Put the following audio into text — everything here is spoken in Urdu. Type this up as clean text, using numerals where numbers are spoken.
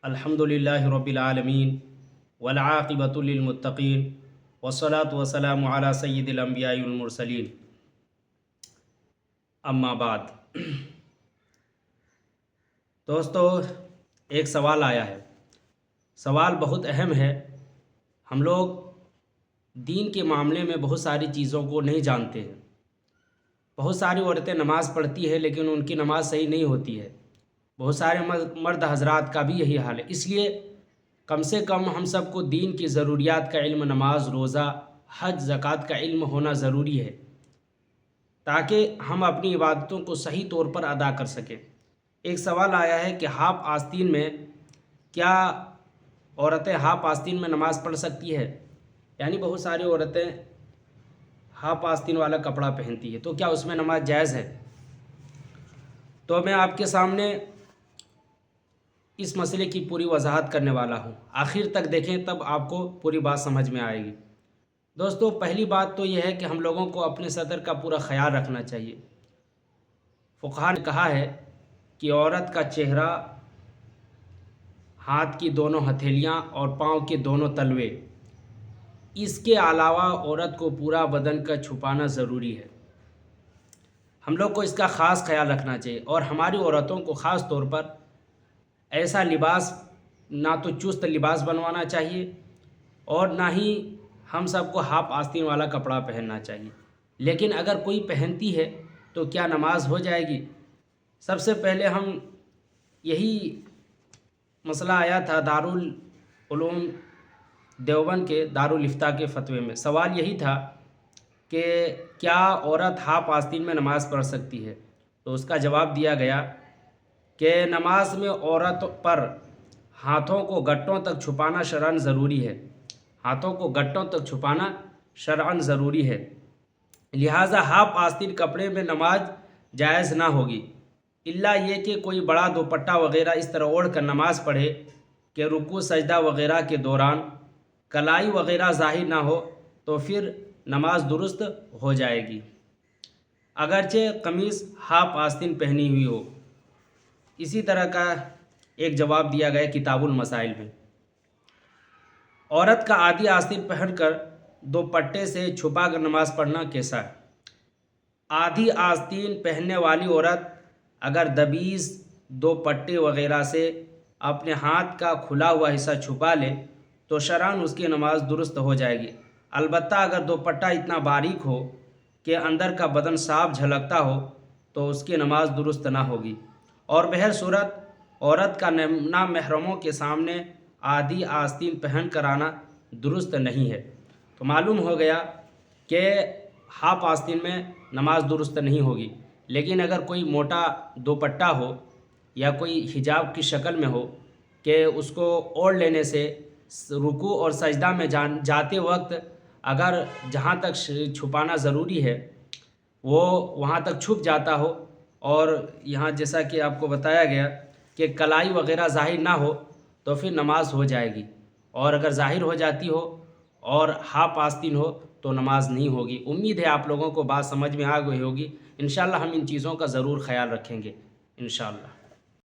الحمدللہ رب العالمین والعاقبۃ للمتقین والصلاة والسلام علی سید الانبیاء والمرسلین اما بعد۔ دوستو، ایک سوال آیا ہے۔ سوال بہت اہم ہے۔ ہم لوگ دین کے معاملے میں بہت ساری چیزوں کو نہیں جانتے ہیں۔ بہت ساری عورتیں نماز پڑھتی ہیں لیکن ان کی نماز صحیح نہیں ہوتی ہے۔ بہت سارے مرد حضرات کا بھی یہی حال ہے۔ اس لیے کم سے کم ہم سب کو دین کی ضروریات کا علم، نماز، روزہ، حج، زکوٰۃ کا علم ہونا ضروری ہے تاکہ ہم اپنی عبادتوں کو صحیح طور پر ادا کر سکیں۔ ایک سوال آیا ہے کہ ہاف آستین میں کیا عورتیں ہاف آستین میں نماز پڑھ سکتی ہے؟ یعنی بہت ساری عورتیں ہاف آستین والا کپڑا پہنتی ہے، تو کیا اس میں نماز جائز ہے؟ تو میں آپ کے سامنے اس مسئلے کی پوری وضاحت کرنے والا ہوں۔ آخر تک دیکھیں تب آپ کو پوری بات سمجھ میں آئے گی۔ دوستو، پہلی بات تو یہ ہے کہ ہم لوگوں کو اپنے صدر کا پورا خیال رکھنا چاہیے۔ فقہاء نے کہا ہے کہ عورت کا چہرہ، ہاتھ کی دونوں ہتھیلیاں اور پاؤں کے دونوں تلوے، اس کے علاوہ عورت کو پورا بدن کا چھپانا ضروری ہے۔ ہم لوگ کو اس کا خاص خیال رکھنا چاہیے، اور ہماری عورتوں کو خاص طور پر ایسا لباس، نہ تو چست لباس بنوانا چاہیے اور نہ ہی ہم سب کو ہاف آستین والا کپڑا پہننا چاہیے۔ لیکن اگر کوئی پہنتی ہے تو کیا نماز ہو جائے گی؟ سب سے پہلے ہم یہی مسئلہ آیا تھا دارالعلوم دیوبند کے دارالافتاء کے فتوے میں۔ سوال یہی تھا کہ کیا عورت ہاف آستین میں نماز پڑھ سکتی ہے؟ تو اس کا جواب دیا گیا کہ نماز میں عورت پر ہاتھوں کو گھٹنوں تک چھپانا شرعاً ضروری ہے۔ ہاتھوں کو گھٹنوں تک چھپانا شرعاً ضروری ہے، لہٰذا ہاف آستین کپڑے میں نماز جائز نہ ہوگی، الا یہ کہ کوئی بڑا دوپٹہ وغیرہ اس طرح اوڑھ کر نماز پڑھے کہ رکوع سجدہ وغیرہ کے دوران کلائی وغیرہ ظاہر نہ ہو، تو پھر نماز درست ہو جائے گی، اگرچہ قمیص ہاف آستین پہنی ہوئی ہو۔ اسی طرح کا ایک جواب دیا گیا کتاب المسائل میں۔ عورت کا آدھی آستین پہن کر دوپٹے سے چھپا کر نماز پڑھنا کیسا ہے؟ آدھی آستین پہننے والی عورت اگر دبیز دوپٹے وغیرہ سے اپنے ہاتھ کا کھلا ہوا حصہ چھپا لے تو شرعاً اس کی نماز درست ہو جائے گی، البتہ اگر دوپٹہ اتنا باریک ہو کہ اندر کا بدن صاف جھلکتا ہو تو اس کی نماز درست نہ ہوگی، اور بہر صورت عورت کا نامحرموں کے سامنے آدھی آستین پہن کر آنا درست نہیں ہے۔ تو معلوم ہو گیا کہ ہاف آستین میں نماز درست نہیں ہوگی، لیکن اگر کوئی موٹا دوپٹہ ہو یا کوئی حجاب کی شکل میں ہو کہ اس کو اوڑھ لینے سے رکوع اور سجدہ میں جاتے وقت اگر جہاں تک چھپانا ضروری ہے وہ وہاں تک چھپ جاتا ہو، اور یہاں جیسا کہ آپ کو بتایا گیا کہ کلائی وغیرہ ظاہر نہ ہو، تو پھر نماز ہو جائے گی، اور اگر ظاہر ہو جاتی ہو اور ہاف آستین ہو تو نماز نہیں ہوگی۔ امید ہے آپ لوگوں کو بات سمجھ میں آ گئی ہوگی۔ انشاءاللہ ہم ان چیزوں کا ضرور خیال رکھیں گے انشاءاللہ۔